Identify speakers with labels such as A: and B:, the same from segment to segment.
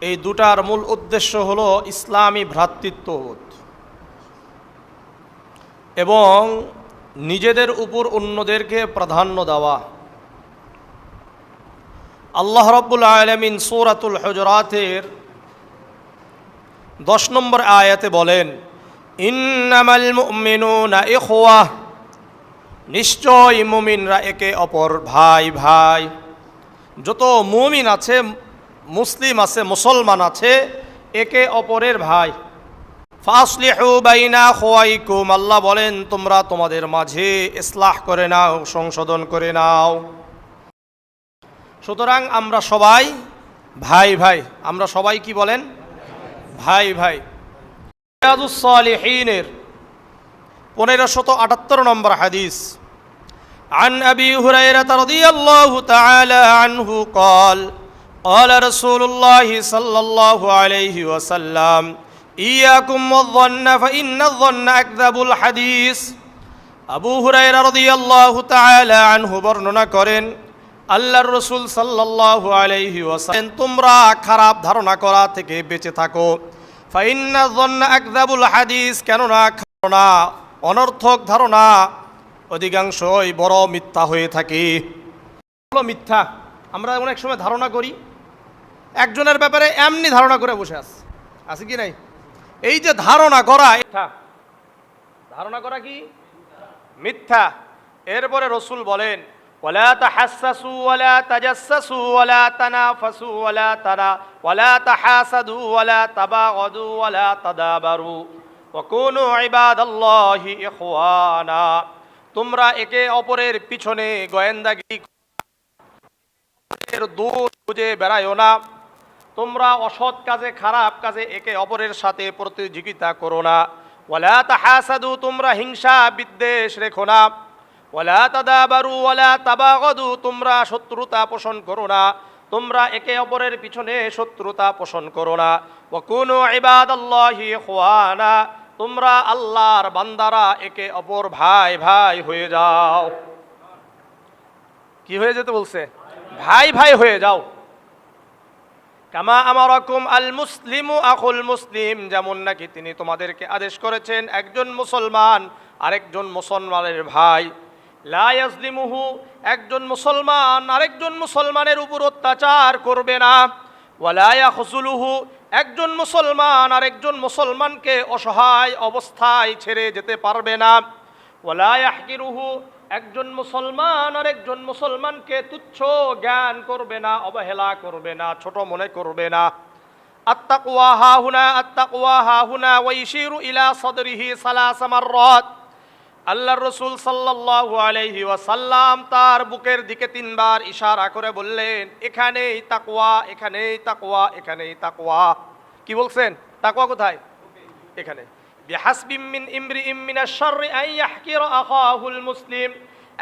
A: এই দুটার মূল উদ্দেশ্য হলো ইসলামী ভ্রাতৃত্ববোধ এবং নিজেদের উপর অন্যদেরকে প্রাধান্য দেওয়া। আল্লাহ রাব্বুল আলামিন সূরাতুল হুজুরাতের 10 নম্বর আয়াতে বলেন, ইন্নামাল মুমিনুনা ইখওয়াহ, নিশ্চয় মুমিনরা একে অপর ভাই ভাই। যত মুমিন আছে, মুসলিম আছে, মুসলমান আছে, একে অপরের ভাই। ফাসলিহু বাইনা আখওয়াইকুম, আল্লাহ বলেন তোমরা তোমাদের মাঝে ইসলাহ করে নাও, সংশোধন করে নাও। সুতরাং আমরা সবাই ভাই ভাই, আমরা সবাই কি বলেন? ভাই ভাই। রিয়াদুস সালিহিনের 1578 নম্বর হাদিস, عن أبي هريرة رضي الله تعالى عنه قال قال رسول الله صلى الله عليه وسلم إياكم والظن فإن الظن أكذب الحديث। আবু হুরায়রা রাদিয়াল্লাহু তাআলা আনহু বর্ণনা করেন, আল্লাহর রাসূল সাল্লাল্লাহু আলাইহি ওয়াসাল্লাম, তোমরা খারাপ ধারণা করা থেকে বেঁচে থাকো। ফাইন্না যন্না আকযাবুল হাদিস, কেননা ধারণা, অনর্থক ধারণা অধিকাংশই বড় মিথ্যা হয়ে থাকে। মিথ্যা আমরা অনেক সময় ধারণা করি, একজনের ব্যাপারে এমনি ধারণা করে বসে আছে কি নাই? এই যে ধারণা করা, ধারণা করা কি মিথ্যা। এরপরে রাসূল বলেন, ওয়ালা তাহাসসু ওয়ালা তাজাসসু ওয়ালা তানাফাসু ওয়ালা তাহাসাদু ওয়ালা তাবাগাদু ওয়ালা তাদাবারু ওয়া কুনু ইবাদাল্লাহি ইখওয়ানা। তোমরা একে অপরের পিছনে গোয়েন্দাগিরি, দূর খুঁজে বেড়ায়ো না। তোমরা অসৎ কাজে, খারাপ কাজে একে অপরের সাথে প্রতিযোগিতা করো না। ওয়ালা তাহাসাদু, তোমরা হিংসা বিদ্বেষ রেখো না। ওয়ালা তাদাবারু ওয়ালা তাবাগাদু, তোমরা শত্রুতা পোষণ করো না। তোমরা একে অপরের পিছনে শত্রুতা পোষণ করো না। ওয়া কুনু ইবাদাল্লাহি ইখওয়ানা, তোমরা আল্লাহর বান্দারা একে অপর ভাই ভাই হয়ে যাও। কি হয়ে যেতে বলছে? ভাই ভাই হয়ে যাও। কামা আমারাকুম আল মুসলিমু আখুল মুসলিম, যেমন নাকি তিনি তোমাদেরকে আদেশ করেছেন একজন মুসলমান আরেকজন মুসলমানের ভাই। লা ইয়াজলিমুহু, একজন মুসলমান আরেকজন মুসলমানের উপর অত্যাচার করবে না। ওয়ালা ইয়াখযুলুহু, একজন মুসলমান আরেকজন মুসলমানকে অসহায় অবস্থায় ছেড়ে যেতে পারবে না। ওয়ালা ইয়াহকিরুহু, একজন মুসলমান আরেকজন মুসলমানকে তুচ্ছ জ্ঞান করবে না, অবহেলা করবে না, ছোট মনে করবে না। আত্তাকওয়া হাহুনা, আত্তাকওয়া হাহুনা ওয়া ইশিরু ইলা সাদরিহি সালাসা মাররাত। আল্লাহর রাসূল সাল্লাল্লাহু আলাইহি ওয়াসাল্লাম তার বুকের দিকে 3 বার ইশারা করে বললেন, এখানেই তাকওয়া, এখানেই তাকওয়া, এখানেই তাকওয়া। কি বলছেন? তাকওয়া কোথায়? এখানে। বিহাসবি মিন ইমরিইম মিনাশ শাররি আন ইয়াহকিরা আখাহুল মুসলিম,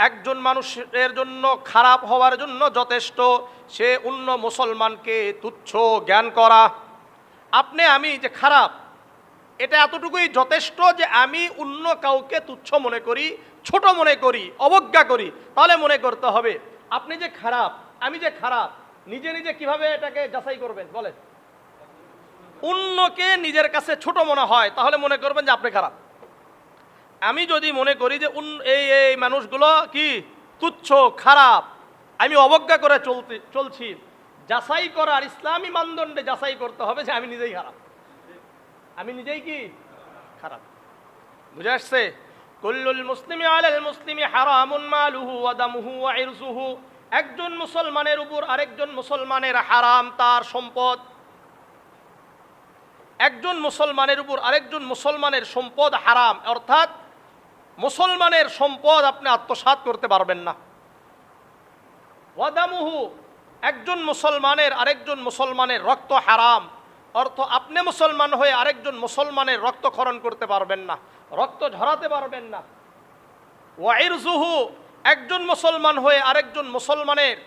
A: একজন মানুষের জন্য খারাপ হওয়ার জন্য যথেষ্ট সে অন্য মুসলমানকে তুচ্ছ জ্ঞান করা। আপনি আমি যে খারাপ, এটা এতটুকুই যথেষ্ট যে আমি অন্য কাউকে তুচ্ছ মনে করি, ছোট মনে করি, অবজ্ঞা করি। তাহলে মনে করতে হবে আপনি যে খারাপ, আমি যে খারাপ, নিজে নিজে কিভাবে এটাকে যাচাই করবেন বলেন? অন্যকে নিজের কাছে ছোট মনে হয় তাহলে মনে করবেন যে আপনি খারাপ। আমি যদি মনে করি যে এই মানুষগুলো কি তুচ্ছ, খারাপ, আমি অবজ্ঞা করে চলছি, যাচাই করার ইসলামী মানদণ্ডে যাচাই করতে হবে যে আমি নিজেই খারাপ, আমি নিজেই কি খারাপ। বুঝে আসছে? কুল্লুল মুসলিমি আলাল মুসলিমি হারামুন মালুহু ওয়া দামুহু ওয়া ইরসুহু, একজন মুসলমানের উপর আরেকজন মুসলমানের হারাম তার সম্পদ। একজন মুসলমানের উপর আরেকজন মুসলমানের সম্পদ হারাম, অর্থাৎ মুসলমানের সম্পদ আপনি আত্মসাৎ করতে পারবেন না। ওয়া দামুহু, একজন মুসলমানের আরেকজন মুসলমানের রক্ত হারাম, অর্থ আপনি মুসলমান হয়ে আরেকজন মুসলমানের রক্তক্ষরণ করতে পারবেন না, রক্ত ঝরাতে পারবেন না। ওয়া ইরজুহু, একজন মুসলমান হয়ে আরেকজন মুসলমানের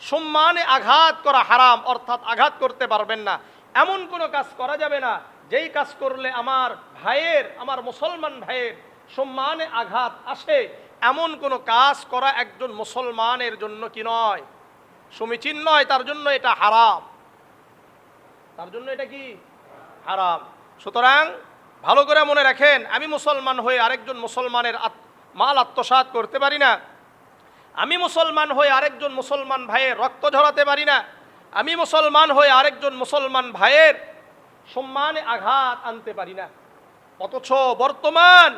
A: সম্মানে আঘাত করা হারাম, অর্থাৎ আঘাত করতে পারবেন না। এমন কোনো কাজ করা যাবে না যেই কাজ করলে আমার ভাইয়ের, আমার মুসলমান ভাইয়ের সম্মানে আঘাত আসে, এমন কোনো কাজ করা একজন মুসলমানের জন্য কি নয়, সমীচীন নয়, তার জন্য এটা হারাম। তার জন্য এটা কি হারাম। সুতরাং ভালো করে মনে রাখেন, আমি মুসলমান হয়ে আরেকজন মুসলমানের মাল আত্মসাৎ করতে পারি না। আমি মুসলমান হয়ে আরেকজন মুসলমান ভাইয়ের রক্ত ঝরাতে পারি না। আমি মুসলমান হয়ে আরেকজন মুসলমান ভাইয়ের সম্মানে আঘাত আনতে পারি না। অথচ বর্তমান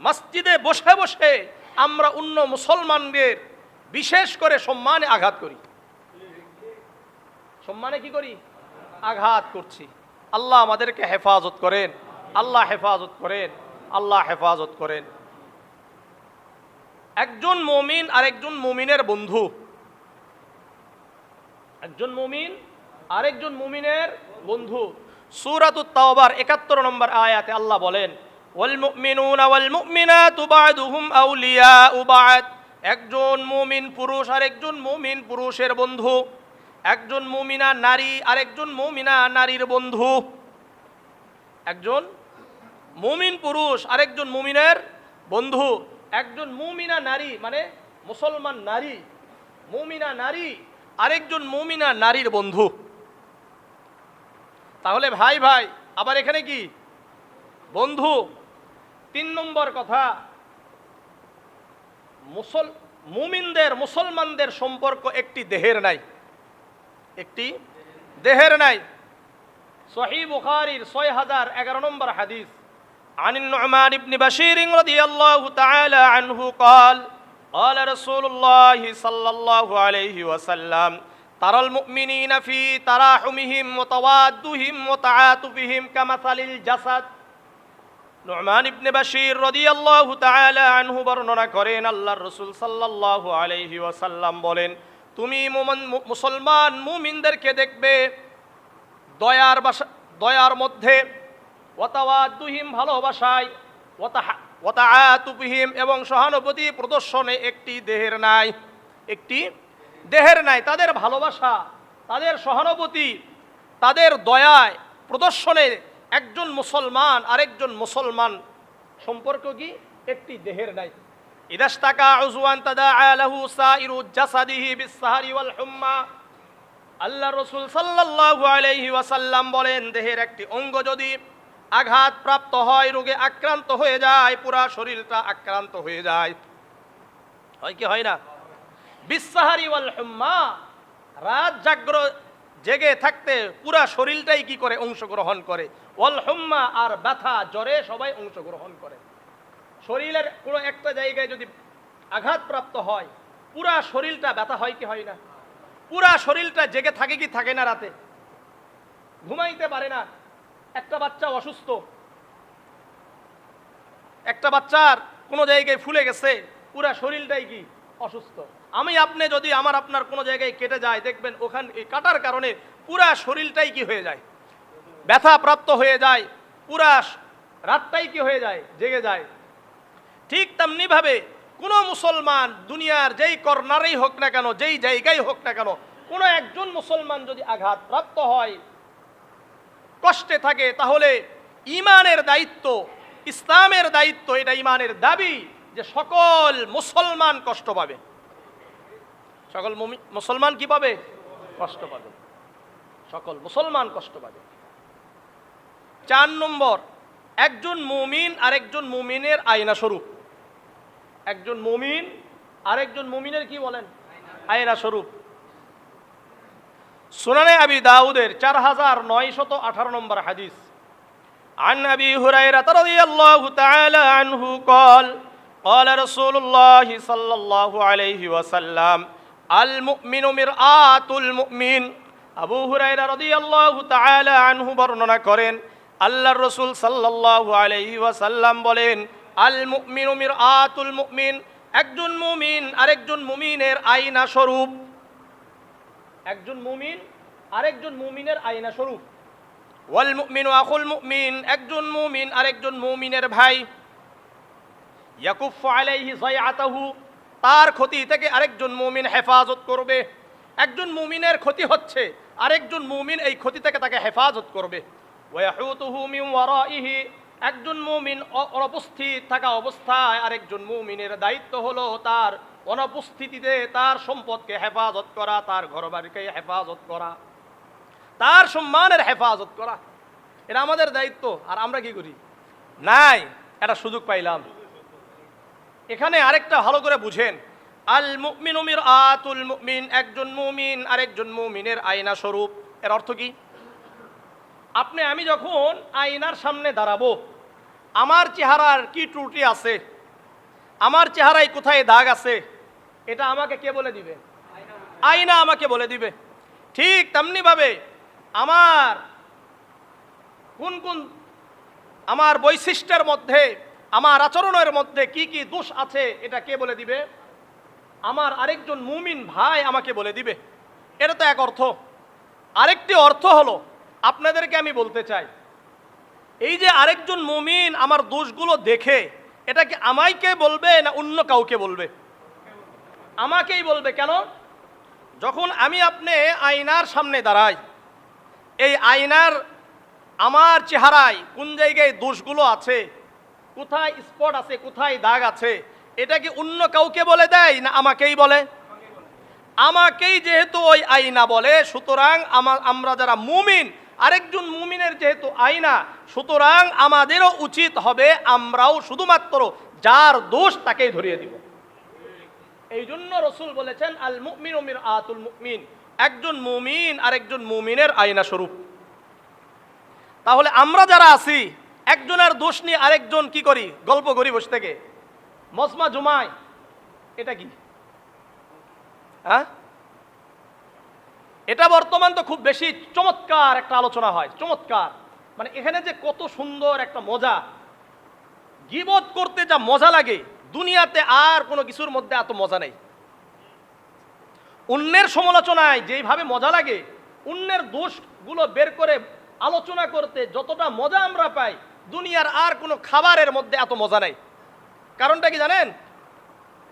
A: মসজিদে বসে বসে আমরা অন্য মুসলমানদের বিশেষ করে সম্মানে আঘাত করি। সম্মানে কি করি? আঘাত করছি। আল্লাহ আমাদেরকে হেফাজত করেন, আল্লাহ হেফাজত করেন, আল্লাহ হেফাজত করেন। একজন মুমিন আরেকজন মুমিনের বন্ধু, একজন মুমিন আরেকজন মুমিনের বন্ধু। সূরাতুত তাওবার ৭১ নম্বর আয়াতে আল্লাহ বলেন, ওয়াল মুমিনুনা ওয়াল মুমিনাতু বা'দুহুম আউলিয়াউ বা'দ। একজন মুমিন পুরুষ আরেকজন মুমিন পুরুষের বন্ধু, একজন মুমিনা নারী আরেকজন মুমিনা নারীর বন্ধু। একজন মুমিন পুরুষ আরেকজন মুমিনের বন্ধু, একজন মুমিনা নারী মানে মুসলমান নারী, মুমিনা নারী আরেকজন মুমিনা নারীর বন্ধু। তাহলে ভাই ভাই, আবার এখানে কি বন্ধু। ৩ নম্বর কথা, মুমিনদের মুসলমানদের সম্পর্ক একটি দেহের নাই, একটি দেহের নাই। সহিহ বুখারীর ৬০১১ নম্বর হাদিস, عن النعمان بن بشير رضي الله تعالى عنه قال قال رسول الله صلى الله عليه وسلم ترى المؤمنين في تراحمهم وتوادهم وتعاطفهم كمثل الجسد। নু'মান ইবনে বাশীর রাদিয়াল্লাহু তাআলা আনহু বর্ণনা করেন, আল্লাহর রাসূল সাল্লাল্লাহু আলাইহি ওয়াসাল্লাম বলেন, তুমি মুসলমান মুমিনদেরকে দেখবে দয়ার মধ্যে, ওয়াতাওয়াদ্দুহিম ভালোবাসায়, ওয়াতাআতুবিহিম এবং সহানুভূতি প্রদর্শনে একটি দেহের নাই, একটি দেহের নাই। তাদের ভালোবাসা, তাদের সহানুভূতি, তাদের দয়ায় প্রদর্শনে একজন মুসলমান আরেকজন মুসলমান সম্পর্ক কি একটি দেহের নাই। ইদাশতাকা উযওয়ান তাদাআ লাহু সাইরু জাসাদিহি বিসসাহরি ওয়াল হুম্মা। আল্লাহর রাসূল সাল্লাল্লাহু আলাইহি ওয়াসাল্লাম বলেন, দেহের একটি অঙ্গ যদি আঘাত প্রাপ্ত হয়, রোগে আক্রান্ত হয়ে যায়, পুরা শরীরটা আক্রান্ত হয়ে যায়, হয় কি হয় না? বিসসাহরি ওয়াল হুম্মা, রাত জেগে থাকতে পুরা শরীরটাই কি করে? অংশগ্রহণ করে। ওয়াল হুম্মা, আর ব্যথা জ্বরে সবাই অংশগ্রহণ করে। শরীরের কোনো একটা জায়গায় যদি আঘাত প্রাপ্ত হয়, পুরা শরীরটা ব্যথা হয় কি হয় না? পুরা শরীরটা জেগে থাকে কি থাকে না? রাতে ঘুমাইতে পারে না। একটা বাচ্চা অসুস্থ, একটা বাচ্চার কোনো জায়গায় ফুলে গেছে, পুরা শরীরটাই কি অসুস্থ। আপনি যদি আপনার কোনো জায়গায় কেটে যায়, দেখবেন ওখানে এই কাটার কারণে পুরা শরীরটাই কি হয়ে যায়? ব্যথা প্রাপ্ত হয়ে যায়, পুরা রাতটাই কি হয়ে যায়? জেগে যায়। ঠিক তেমনি ভাবে কোনো মুসলমান দুনিয়ার যেই কর্নারেই হোক না কেন, যেই জায়গায় হোক না কেন, কোনো একজন মুসলমান যদি আঘাত প্রাপ্ত হয়, কষ্টে থাকে, তাহলে ঈমানের দায়িত্ব, ইসলামের দায়িত্ব, এটা ঈমানের দাবি যে সকল মুসলমান কষ্ট পাবে। সকল মুসলমান কি পাবে? কষ্ট পাবে। সকল মুসলমান কষ্ট পাবে। ৪ নম্বর, একজন মুমিন আরেকজন মুমিনের আয়না স্বরূপ। একজন মুমিন আরেকজন মুমিনের কি বলেন? আয়না স্বরূপ। সুনানে আবি দাউদের ৪৯১৮ নম্বর হাদিস, عن أبي هريرة رضي الله تعالى عنه قال قال رسول الله صلى الله عليه وسلم المؤمن مرآة المؤمن। আবু হুরায়রা রাদিয়াল্লাহু তাআলা আনহু বর্ণনা করেন, আল্লাহর রাসূল সাল্লাল্লাহু আলাইহি ওয়াসাল্লাম বলেন, আল মুমিনু মিরআতুল মুমিন, একজন মুমিন আরেকজন মুমিনের আয়না স্বরূপ। একজন মুমিন আরেকজন মুমিনের আয়না স্বরূপ। ওয়াল মুমিনু আখুল মুমিন, একজন মুমিন আরেকজন মুমিনের ভাই। ইয়াকুফু আলাইহি যায়আতাহু, তার ক্ষতি থেকে আরেকজন মুমিন হেফাজত করবে। একজন মুমিনের ক্ষতি হচ্ছে, আরেকজন মুমিন এই ক্ষতি থেকে তাকে হেফাজত করবে। ওয়া ইয়াহুতুহু মিন ওয়ারাইহি, একজন মুমিন অনুপস্থিত থাকা অবস্থায় আরেকজন মুমিনের দায়িত্ব হলো তার অনুপস্থিতিতে তার সম্পদকে হেফাজত করা, তার ঘরবাড়িকে হেফাজত করা, তার সম্মানের হেফাজত করা, এটা আমাদের দায়িত্ব। আর আমরা কি করি? নাই, এটা সুযোগ পাইলাম। এখানে আরেকটা ভালো করে বুঝেন, আল মুমিনু মিরআতুল মুমিন, একজন মুমিন আরেকজন মুমিনের আয়না স্বরূপ। এর অর্থ কি? আমি যখন আয়নার সামনে দাঁড়াবো, আমার চেহারার কি ত্রুটি আছে, আমার চেহারায় কোথায় দাগ আছে, এটা আমাকে কে বলে দিবে? আয়না আমাকে বলে দিবে। ঠিক তেমনি ভাবে আমার কোন কোন আমার বৈশিষ্ট্যের মধ্যে, আমার আচরণের মধ্যে কি কি দোষ আছে, এটা কে বলে দিবে? আমার আরেকজন মুমিন ভাই আমাকে বলে দিবে। এটা তো এক অর্থ। আরেকটি অর্থ হলো, আপনাদেরকে আমি বলতে চাই, এই যে আরেকজন মুমিন আমার দোষগুলো দেখে, এটা কি আমাকে বলবে না অন্য কাউকে বলবে? আমাকেই বলবে। কেন? যখন আপনি আয়নার সামনে দাঁড়াই, এই আয়নার আমার চেহারায় কোন জায়গায় দোষগুলো আছে, কোথায় স্পট আছে, কোথায় দাগ আছে, এটা কি অন্য কাউকে বলে দেয় না আমাকেই বলে? আমাকেই যেহেতু ওই আয়না বলে, সুতরাং আমরা যারা মুমিন, আরেকজন মুমিনের যেহেতু আয়না, সুতরাং আমাদেরও উচিত হবে আমরাও শুধুমাত্র যার দোষ তাকেই ধরিয়ে দিব। এই জন্য রসুল বলেছেন, আল মুমিনু মিরআতুল মুমিন, একজন মুমিন আরেকজন মুমিনের আয়না স্বরূপ। তাহলে আমরা যারা আছি, একজনের দোষ নিয়ে আরেকজন কি করি? গল্প করি বসে থেকে, মজমা জুমায়। এটা কি? হ্যাঁ, এটা বর্তমান তো খুব বেশি চমৎকার একটা আলোচনা হয়। চমৎকার মানে এখানে যে কত সুন্দর একটা মজা, গীবত করতে যা মজা লাগে, দুনিয়াতে আর কোনো কিছুর মধ্যে এত মজা নেই। অন্যের সমালোচনায় যেইভাবে মজা লাগে, অন্যের দোষগুলো বের করে আলোচনা করতে যতটা মজা আমরা পাই, দুনিয়ার আর কোনো খাবারের মধ্যে এত মজা নাই। কারণটা কি জানেন?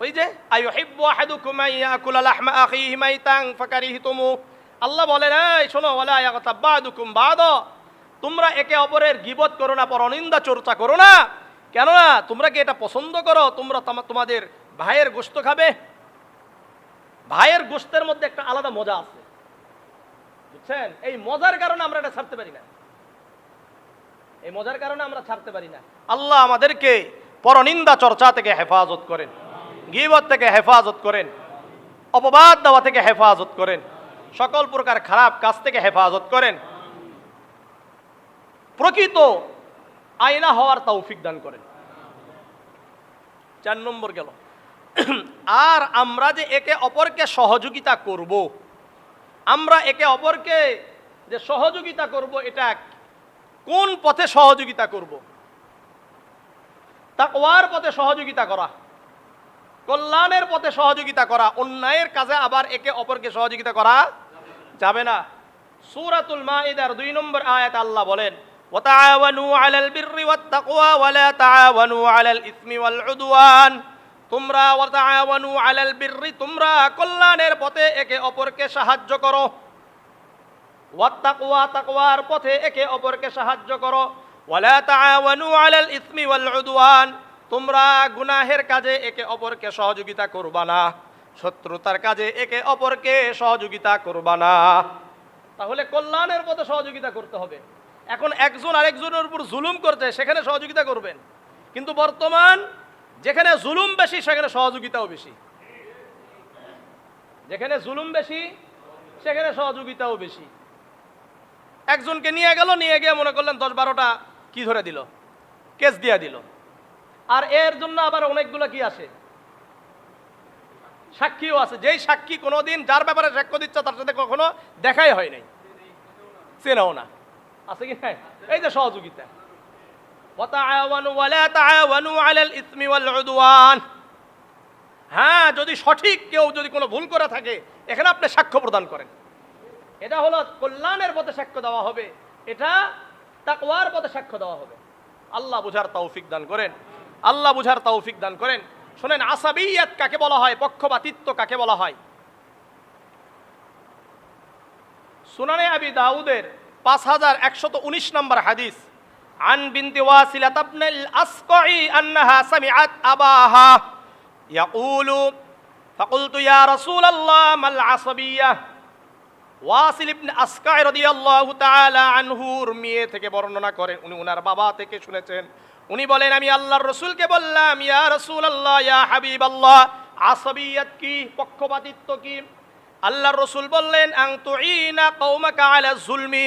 A: ওই যে আইয়ুহিব্বু আহাদুকুম আইয়াকুলা লাহমা আখিহি মাইতান ফাকারিহতুমু, আল্লাহ বলেন, এই শোনো, ওয়ালা ইয়াগতাব বাদুকুম বাদা, তোমরা একে অপরের গীবত করো না, পরনিন্দা চর্চা করো না। কেননা তোমরা কি এটা পছন্দ করো তোমরা তোমাদের ভাইয়ের গোশত খাবে? ভাইয়ের গোশতের মধ্যে একটা আলাদা মজা আছে, বুঝছেন? এই মজার কারণে আমরা এটা ছাড়তে পারি না। এই মজার কারণে আমরা ছাড়তে পারি না। আল্লাহ আমাদেরকে পরনিন্দা চর্চা থেকে হেফাজত করেন, গীবত থেকে হেফাজত করেন, অপবাদ দেওয়া থেকে হেফাজত করেন, সকল প্রকার খারাপ কাজ থেকে হেফাজত করেন, প্রকৃত আয়না হওয়ার তৌফিক দান করেন। 4 নম্বর গেল। আর আমরা যে একে অপরকে সহযোগিতা করব, আমরা একে অপরকে যে সহযোগিতা করব, এটা কোন পথে সহযোগিতা করব? তাকওয়ার পথে সহযোগিতা করা, কল্যাণের পথে সহযোগিতা করা। অন্যায়ের কাজে আবার একে অপরকে সহযোগিতা করা যাবে না। সূরাতুল মাইদার 2 নম্বর আয়াতে আল্লাহ বলেন, ওয়াতাআওয়ানু আলাল বিররি ওয়াত তাকওয়া ওয়ালা তাআওয়ানু আলাল ইসমি ওয়াল উদওয়ান। তোমরা ওয়াতাআওয়ানু আলাল বিররি, তোমরা কল্যাণের পথে একে অপরকে সাহায্য করো, ওয়াত তাকওয়া, তাকওয়ার পথে একে অপরকে সাহায্য করো, ওয়ালা তাআওয়ানু আলাল ইসমি ওয়াল উদওয়ান, তোমরা গুনাহের কাজে একে অপরকে সহযোগিতা করবা না, শত্রুতার কাজে একে অপরকে সহযোগিতা করবা না। তাহলে কল্যাণের পথে সহযোগিতা করতে হবে। এখন একজন আরেকজনের উপর জুলুম করতে, সেখানে সহযোগিতা করবেন, কিন্তু বর্তমান যেখানে জুলুম বেশি সেখানে সহযোগিতাও বেশি। যেখানে জুলুম বেশি সেখানে সহযোগিতাও বেশি। একজনকে নিয়ে গেল, নিয়ে গিয়ে মনে করলেন 10-12টা কি ধরে দিল, কেস দিয়া দিল। আর এর জন্য আবার অনেকগুলো কি আসে, সাক্ষীও আছে। যেই সাক্ষী কোনোদিন যার ব্যাপারে সাক্ষ্য দিচ্ছে তার সাথে কখনো দেখাই হয় নাই, চেনাও না, আছে কি না? এই যে সহযোগিতা, ওয়াতাআওয়ানু ওয়ালা তাআওয়ানু আলাল ইসমি ওয়াল উদওয়ান। হ্যাঁ, যদি সঠিক কেউ যদি কোনো ভুল করে থাকে, এখানে আপনি সাক্ষ্য প্রদান করেন। এটা হলো কল্যাণের পথে সাক্ষ্য দেওয়া হবে, এটা তাকওয়ার পথে সাক্ষ্য দেওয়া হবে। আল্লাহ বুঝার তৌফিক দান করেন, আল্লাহ বুঝার তৌফিক দান করেন। শোনেন, আসাবিয়াত কাকে বলা হয়, পক্ষপাতিত্ব কাকে বলা হয়? সুনানে আবি দাউদের 5119 নম্বর হাদিস, আন বিনতি ওয়াসিলাত ইবনুল আসকাই আন্নাহা সামিআত আবাহা ইয়াকুলু ফাকুলতু ইয়া রাসূলাল্লাহ মাল আসাবিয়াহ ওয়াসিল ইবনে আসকা রাদিয়াল্লাহু তাআলা আনহুর মেয়ে থেকে বর্ণনা করেন, উনি ওনার বাবা থেকে শুনেছেন। উনি বলেন, আমি আল্লাহর রাসূলকে বললাম, ইয়া রাসূলুল্লাহ, ইয়া হাবিবাল্লাহ, আসাবিয়াত কি, পক্ষপাতিত্ব কি? আল্লাহর রাসূল বললেন, আন তুঈনা কওমাকা আলা যুলমি,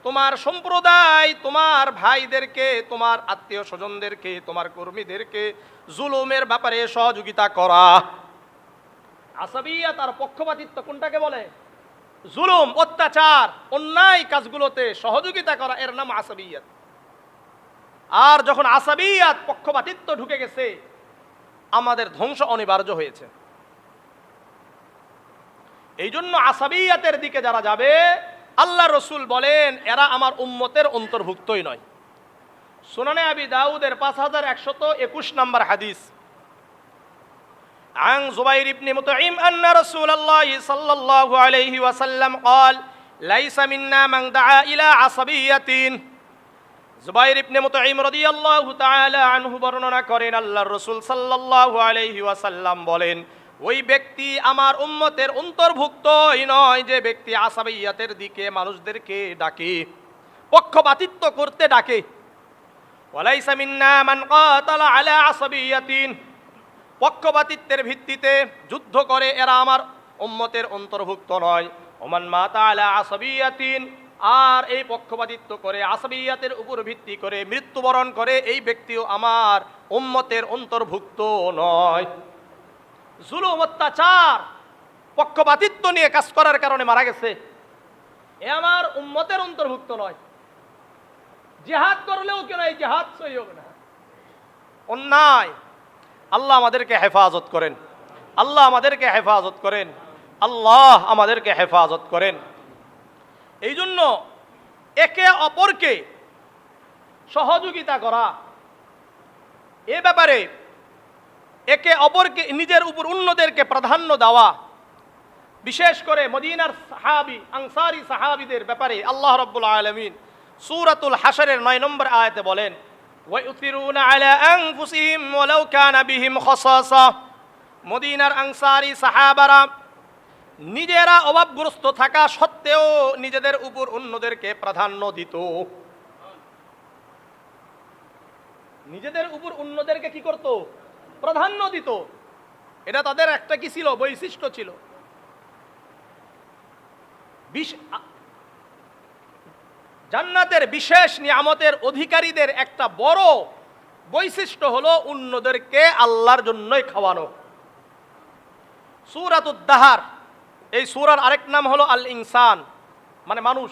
A: তোমার সম্প্রদায় তোমার ভাইদেরকে, তোমার আত্মীয় স্বজনদেরকে, তোমার কর্মীদেরকে জুলুমের ব্যাপারে সহযোগিতা করা। আসাবিয়াত আর পক্ষপাতিত্ব কোনটাকে বলে? জুলুম, অত্যাচার, অন্যায় কাজগুলোতে সহযোগিতা করা, এর নাম আসাবিয়াত। আর যখন আসাবিয়াত, পক্ষপাতিত্ব ঢুকে গেছে, আমাদের ধ্বংস অনিবার্য হয়েছে। এই জন্য আসাবিয়াতের দিকে যারা যাবে, আল্লাহ রসুল বলেন এরা আমার উম্মতের অন্তর্ভুক্তই নয়। সুনানে আবি দাউদের 5121 নম্বর হাদিস, عن زبير بن مطعم أن رسول الله صلى الله عليه وسلم قال ليس منا من دعا إلى عصبية। জুবাইর ইবনে মুতঈম রাদিয়াল্লাহু তাআলা আনহু বর্ণনা করেন, আল্লাহর রাসূল সাল্লাল্লাহু আলাইহি ওয়াসাল্লাম বলেন, ওই ব্যক্তি আমার উম্মতের অন্তর্ভুক্তই নয় যে ব্যক্তি আসাবিয়াতের দিকে মানুষদেরকে ডাকে, পক্ষপাতিত্ব করতে ডাকে। ওয়ালাইসা মিন্না মান কাতালা আলা আসাবিয়াতিন, পক্ষপাতিত্বের ভিত্তিতে যুদ্ধ করে, এরা আমার উম্মতের অন্তর্ভুক্ত নয়। ওমান মাতা আলা আসাবিয়াতিন, আর এই পক্ষপাতিত্ব করে, আসাবিয়াতের উপর ভিত্তি করে মৃত্যুবরণ করে, এই ব্যক্তিও আমার উম্মতের অন্তর্ভুক্ত নয়। জুলুম, অত্যাচার, পক্ষপাতিত্ব নিয়ে কাজ করার কারণে মারা গেছে, এ আমার উম্মতের অন্তর্ভুক্ত নয়। জিহাদ করলেও কেন এই জিহাদ সহি হবে না, অন্যায়। আল্লাহ আমাদেরকে হেফাজত করেন, আল্লাহ আমাদেরকে হেফাজত করেন, আল্লাহ আমাদেরকে হেফাজত করেন। এই জন্য একে অপরকে সহযোগিতা করা, এ ব্যাপারে একে অপরকে, নিজের উপর অন্যদেরকে প্রাধান্য দেওয়া, বিশেষ করে মদিনার সাহাবী, আনসারী সাহাবীদের ব্যাপারে আল্লাহ রাব্বুল আলামিন সূরাতুল হাশরের 9 নম্বর আয়াতে বলেন, ওয়ায়ুসিরুনা আলা আনফুসিহিম ওয়ালাউ কানা বিহিম খাসাসা। মদিনার আনসারী সাহাবারা নিজেরা অভাবগ্রস্ত থাকা সত্ত্বেও নিজেদের উপর অন্যদেরকে প্রাধান্য দিত। নিজেদের উপর অন্যদেরকে কি করত? প্রাধান্য দিত। এটা তাদের একটা কি ছিল? বৈশিষ্ট্য ছিল। জান্নাতের বিশেষ নিয়ামতের অধিকারীদের একটা বড় বৈশিষ্ট্য হলো অন্যদেরকে আল্লাহর জন্যই খাওয়ানো। সূরাতুদ দাহার, এই সূরার আরেক নাম হলো আল ইনসান, মানে মানুষ।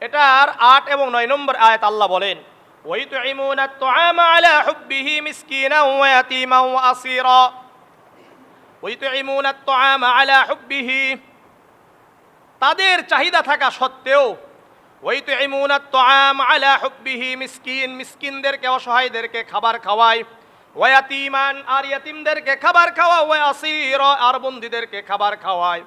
A: এটার 8 এবং 9 নম্বর আয়াত আল্লাহ বলেন, ওয়ায়ুতঈমুনা আত-তুআমা আলা হুব্বিহি মিসকিনান ওয়া ইয়াতীমান ওয়া আসীরা। ওয়ায়ুতঈমুনা আত-তুআমা আলা হুব্বিহি, তাদের চাহিদা থাকা সত্ত্বেও, ওয়ায়ুতঈমুনা আত-তুআমা আলা হুব্বিহি, মিসকিন, মিসকিনদেরকে, অসহায়দেরকে খাবার খাওয়ায়, ওয়া ইয়াতীমান, আর ইয়াতীমদেরকে খাবার খাওয়ায়, ওয়া আসীরা, আর বন্দীদেরকে খাবার খাওয়ায়।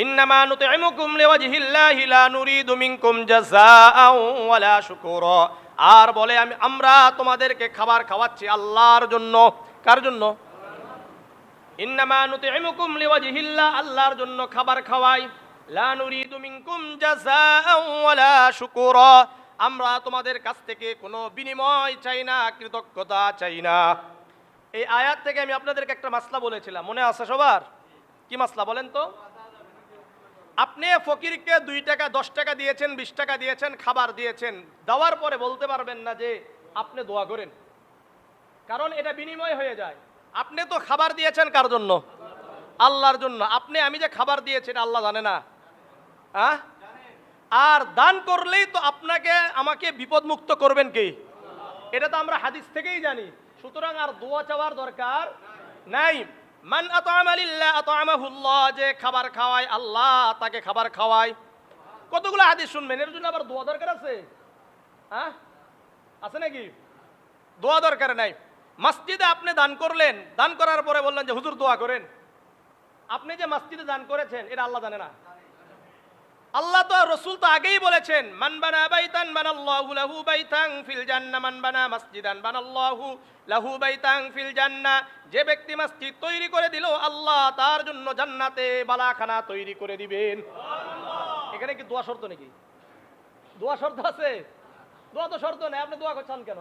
A: ইন্নামা নুতঈমুকুম লিওয়াজহিল্লাহি লা নুরিদু মিনকুম জাযাআন ওয়ালা শুকুরা। আর বলে, আমরা তোমাদেরকে খাবার খাওয়াচ্ছি আল্লাহর জন্য। কার জন্য? ইন্নামা নুতঈমুকুম লিওয়াজহিল্লাহ, আল্লাহর জন্য খাবার খাওয়াই। লা নুরিদু মিনকুম জাযাআন ওয়ালা শুকুরা, আমরা তোমাদের কাছ থেকে কোনো বিনিময় চাই না, কৃতজ্ঞতা চাই না। এই আয়াত থেকে আমি আপনাদেরকে একটা মাসলা বলেছিলাম, মনে আছে সবার? কি মাসলা বলেন তো? আপনি ফকিরকে 2 টাকা 10 টাকা দিয়েছেন, 20 টাকা দিয়েছেন, খাবার দিয়েছেন, দেওয়ার পরে বলতে পারবেন না যে আপনি দোয়া করেন, কারণ এটা বিনিময় হয়ে যায়। আপনি তো খাবার দিয়েছেন কার জন্য? আল্লাহর জন্য। আমি যে খাবার দিয়েছি এটা আল্লাহ জানে না? আর দান করলেই তো আপনাকে আমাকে বিপদ মুক্ত করবেন কে? এটা তো আমরা হাদিস থেকেই জানি। সুতরাং আর দোয়া চাওয়ার দরকার নাই। মান আতআমা লিল্লাহ আতআমাহুল্লাহ, যে খাবার খাওয়ায় আল্লাহ তাকে খাবার খাওয়ায়। কতগুলো হাদিস শুনবেন, এর জন্য আবার দোয়া দরকার আছে? আছে নাকি? দোয়া দরকার নাই। মসজিদে আপনি দান করলেন, দান করার পরে বললেন যে হুজুর দোয়া করেন। আপনি যে মসজিদে দান করেছেন এটা আল্লাহ জানে না? আল্লাহ তো রসুল তো আগেই বলেছেন, মান বানা বাইতান বানাল্লাহু লাহু বাইতান ফিল জান্নাহ, মান বানা মসজিদান বানাল্লাহু লাহু বাইতান ফিল জান্নাহ। যে ব্যক্তি মসজিদ তৈরি করে দিল, আল্লাহ তার জন্য জান্নাতে বালাখানা তৈরি করে দিবেন। এখানে কি দোয়া শর্ত নাকি? দোয়া শর্ত আছে? দোয়া তো শর্ত নেই, আপনি দোয়া করছেন কেন?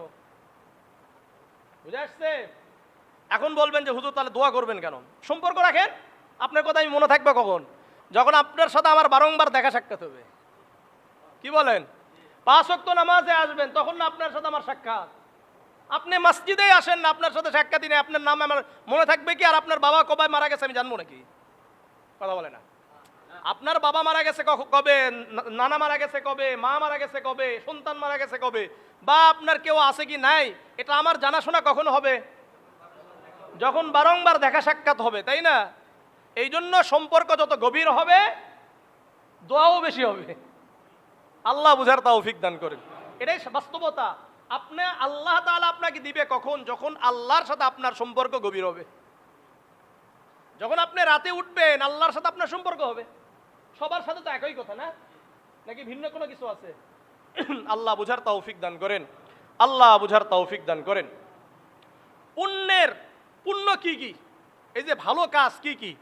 A: বুঝে আসছে? এখন বলবেন যে হুজুর তাহলে দোয়া করবেন কেন? সম্পর্ক রাখেন। আপনার কথা আমি মনে থাকবে কখন? যখন আপনার সাথে আমার বারংবার দেখা সাক্ষাৎ হবে। কি বলেন? 5 ওয়াক্ত নামাজে আসবেন, তখন না আপনার সাথে আমার সাক্ষাৎ। আপনি মসজিদেই আসেন না, আপনার সাথে সাক্ষাৎই নেই, আপনার নাম আমার মনে থাকবে কি? আর আপনার বাবা কবে মারা গেছে আমি জানবো নাকি? কথা বলে না। আপনার বাবা মারা গেছে কবে, নানা মারা গেছে কবে, মা মারা গেছে কবে, সন্তান মারা গেছে কবে, বা আপনার কেউ আছে কি নাই, এটা আমার জানাশোনা কখন হবে? যখন বারংবার দেখা সাক্ষাৎ হবে, তাই না? এই জন্য সম্পর্ক যত গভীর হবে, দোয়াও বেশি হবে। আল্লাহ বুঝার তৌফিক দান করেন। এটাই বাস্তবতা। আপনি আল্লাহ তাআলা আপনাকে দিবে কখন? যখন আল্লাহর সাথে আপনার সম্পর্ক গভীর হবে। যখন আপনি রাতে উঠবেন, আল্লাহর সাথে আপনার সম্পর্ক হবে। সবার সাথে তো একই কথা না, নাকি ভিন্ন কোনো কিছু আছে? আল্লাহ বুঝার তৌফিক দান করেন। আল্লাহ বুঝার তৌফিক দান করেন। পুণ্য কি কি? এই যে ভালো কাজ কি কি?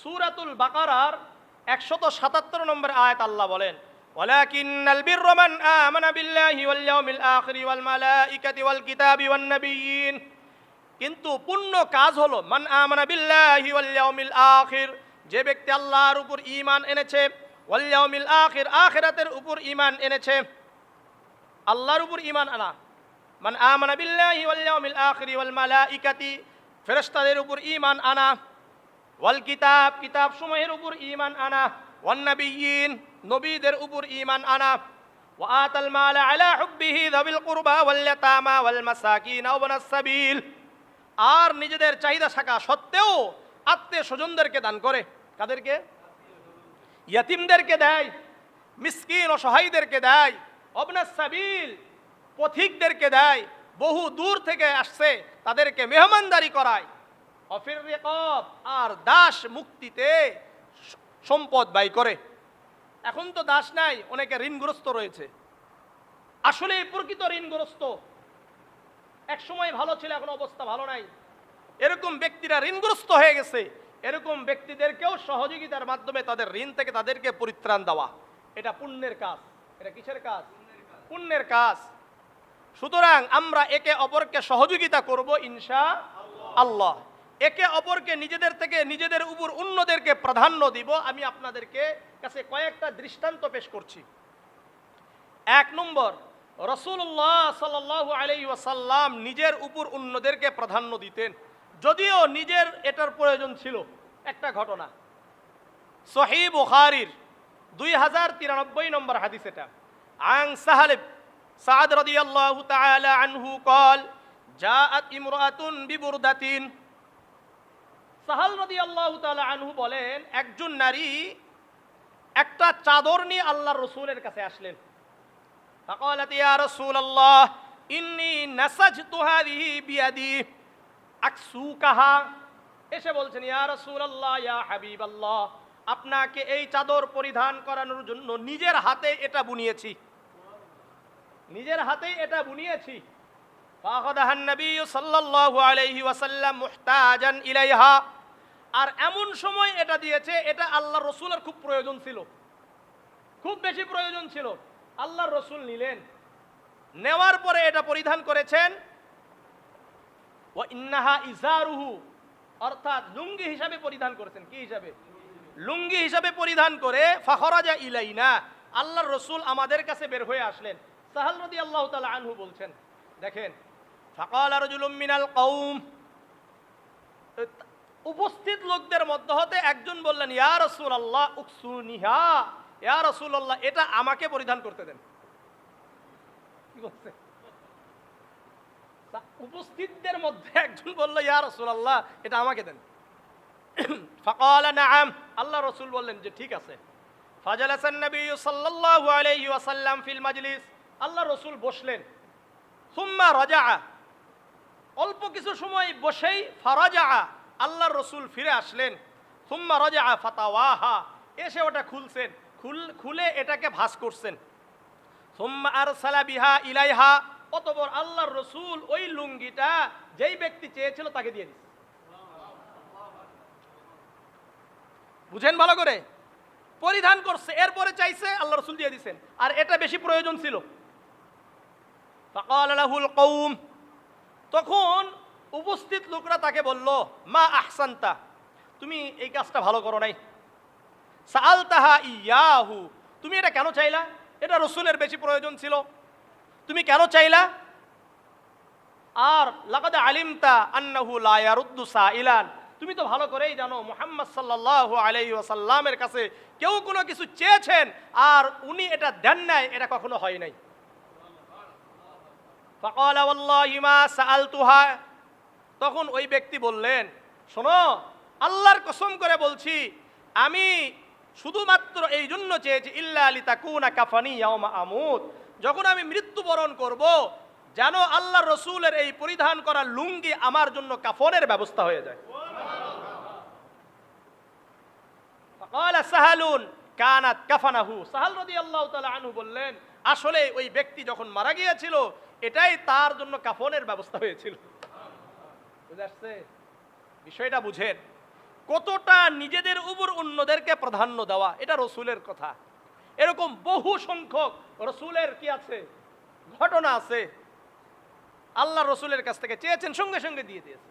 A: সূরাতুল বাকারার 177 নম্বর আয়াত আল্লাহ বলেন, ওয়ালাকিন্নাল বিররা মান আমানা বিল্লাহি ওয়াল ইয়াউমিল আখির ওয়াল মালাইকাতি ওয়াল কিতাবি ওয়ান নাবিয়্যিন। কিন্তু পুণ্য কাজ হলো মান আমানা বিল্লাহি ওয়াল ইয়াউমিল আখির, যে ব্যক্তি আল্লাহর উপর ঈমান এনেছে, ওয়াল ইয়াউমিল আখির, আখিরাতের উপর ঈমান এনেছে। আল্লাহর উপর ঈমান আনা, মান আমানা বিল্লাহি ওয়াল ইয়াউমিল আখির ওয়াল মালাইকাতি, ফেরেশতাদের উপর ঈমান আনা, ওয়াল কিতাব, কিতাব সমূহের উপর ঈমান আনা, ওয়ান নাবিয়্যিন, নবীদের উপর ঈমান আনা, ওয়া আতাল মাল আলা হুব্বিহি যাবিল কুরবা ওয়াল ইয়াতামা ওয়াল মাসাকিন ওয়া ইবনাস সাবিল, আর নিজেদের চাহিদা থাকা সত্ত্বেও আত্মীয় স্বজনদেরকে দান করে। কাদেরকে? ইয়াতিমদেরকে দেয়, মিসকিন অসহায়দেরকে দেয়, ইবনাস সাবিল পথিকদেরকে দেয়, বহু দূর থেকে আসছে তাদেরকে মেহমানদারি করায়, অফির রিকাব, আর দাস মুক্তিতে সম্পদ ব্যয় করে। এখন তো দাস নাই, অনেকে ঋণগ্রস্ত রয়েছে। আসলে প্রকৃত ঋণগ্রস্ত, এক সময় ভালো ছিল, এখন অবস্থা ভালো নাই, এরকম ব্যক্তিরা ঋণগ্রস্ত হয়ে গেছে। এরকম ব্যক্তিদেরকেও সহযোগিতার মাধ্যমে তাদের ঋণ থেকে তাদেরকে পরিত্রাণ দেওয়া, এটা পুণ্যের কাজ। এটা কিসের কাজ? পুণ্যের কাজ। সুতরাং আমরা একে অপরকে সহযোগিতা করব ইনশাআল্লাহ। একে অপরকে নিজেদের থেকে নিজেদের উপর অন্যদেরকে প্রাধান্য দিব। আমি আপনাদেরকে কাছে কয়েকটা দৃষ্টান্ত পেশ করছি। 1 নম্বর, রাসূলুল্লাহ সাল্লাল্লাহু আলাইহি ওয়াসাল্লাম নিজের উপর অন্যদেরকে প্রাধান্য দিতেন, যদিও নিজের এটার প্রয়োজন ছিল। একটা ঘটনা সহিহ বুখারীর 2093 নম্বর হাদিস, এটা আন সাহাল সাদ রাদিয়াল্লাহু তাআলা আনহু قال جاءت امرأة ببردة। সাহাল রাদিয়াল্লাহু তাআলা আনহু বলেন, একজন নারী একটা চাদর নিয়ে আল্লাহর রাসূলের কাছে আসলেন। فقالت يا رسول الله إني نسجت هذه بيدي أكسوكها। এসে বলছেন, ইয়া রাসূলুল্লাহ, ইয়া হাবিবাল্লাহ, আপনাকে এই চাদর পরিধান করানোর জন্য নিজের হাতে এটা বুনিয়েছি, নিজের হাতেই এটা বুনিয়েছি। ফাখাদাহান নবী সাল্লাল্লাহু আলাইহি ওয়াসাল্লাম মুহতাজান ইলাইহা। আর এমন সময় এটা দিয়েছে, এটা আল্লাহর রাসূলের খুব প্রয়োজন ছিল, খুব বেশি প্রয়োজন ছিল। আল্লাহর রাসূল নিলেন, নেওয়ার পরে এটা পরিধান করেছেন। ওয়া ইন্নাহা ইজারুহু, অর্থাৎ লুঙ্গি হিসাবে পরিধান করেছেন। কি হিসাবে? লুঙ্গি হিসাবে পরিধান করে ফাখরাজা ইলাইনা, আল্লাহর রাসূল আমাদের কাছে বের হয়ে আসলেন। সাহাল রাদিয়াল্লাহু তাআলা আনহু বলছেন, দেখেন, ফাকালা রাজুলুম মিনাল কওম, উপস্থিত লোকদের মধ্য হতে একজন বললেন, ইয়া রাসূলুল্লাহ উকসুনিহা, ইয়া রাসূলুল্লাহ এটা আমাকে পরিধান করতে দেন। কি বলছে? উপস্থিতদের মধ্যে একজন বলল, ইয়া রাসূলুল্লাহ এটা আমাকে দেন। ফাকালা নাআম, আল্লাহ রাসূল বললেন যে ঠিক আছে। ফাজালাসান নবী সাল্লাল্লাহু আলাইহি ওয়াসাল্লাম ফিল মাজলিস, আল্লাহ রাসূল বসলেন। সুম্মা রাজাআ, অল্প কিছু সময় বসেই ফারাজাআ, আল্লাহর রাসূল ফিরে আসলেন। সুম্মা রাজাআ ফাতাওয়াহা, এসে ওটা খুলছেন। খুলে এটাকে ভাঁজ করছেন। সুম্মা আরসালা বিহা ইলাইহা, অতঃপর আল্লাহর রসুল ওই লুঙ্গিটা যেই ব্যক্তি চেয়েছিল তাকে দিয়ে দিয়েছে। বুঝেন ভালো করে, পরিধান করছে, এরপরে চাইছে, আল্লাহ রসুল দিয়ে দিয়েছেন, আর এটা বেশি প্রয়োজন ছিল। ফাকাল লাহুল কওম, তখন উপস্থিত লোকরা তাকে বলল, মা আহসানতা, তুমি এই কাজটা ভালো করো নাই। সাআলতাহা ইয়াহু, তুমি এটা কেন চাইলা? এটা রসুলের বেশি প্রয়োজন ছিল, তুমি কেন চাইলা? আর লাকাদ আলিমতা আন্নাহু লা ইয়ারুদ্দু সাইলান, তুমি তো ভালো করেই জানো মুহাম্মদ সাল্লাল্লাহু আলাইহি ওয়াসাল্লামের কাছে কেউ কোনো কিছু চেয়েছেন আর উনি এটা দেন নাই, এটা কখনো হয় নাই। ফাকালা ওয়াল্লাহি মা সাআলতুহা, তখন ওই ব্যক্তি বললেন, শোনো, আল্লাহর কসম করে বলছি, আমি শুধুমাত্র এই জন্য চেয়েছি, ইল্লা লিতাকুনা কাফানি ইয়াউমা আমুত, যখন আমি মৃত্যুবরণ করব যেন আল্লাহ রসুলের এই পরিধান করা লুঙ্গি আমার জন্য কাফনের ব্যবস্থা হয়ে যায়। ফাকালা সাহালুন কানাত কাফানাহু, সাহাল রাদিয়াল্লাহু তাআলা আনহু বললেন, আসলে ওই ব্যক্তি যখন মারা গিয়েছিল এটাই তার জন্য কাফনের ব্যবস্থা হয়েছিল। বুঝে আসছে বিষয়টা? বুঝেন কতটা নিজেদের উপর অন্যদেরকে প্রাধান্য দেওয়া, এটা রসুলের কথা। এরকম বহু সংখ্যক রসুলের কি আছে, ঘটনা আছে, আল্লাহ রসুলের কাছ থেকে চেয়েছেন, সঙ্গে সঙ্গে দিয়ে দিয়েছে।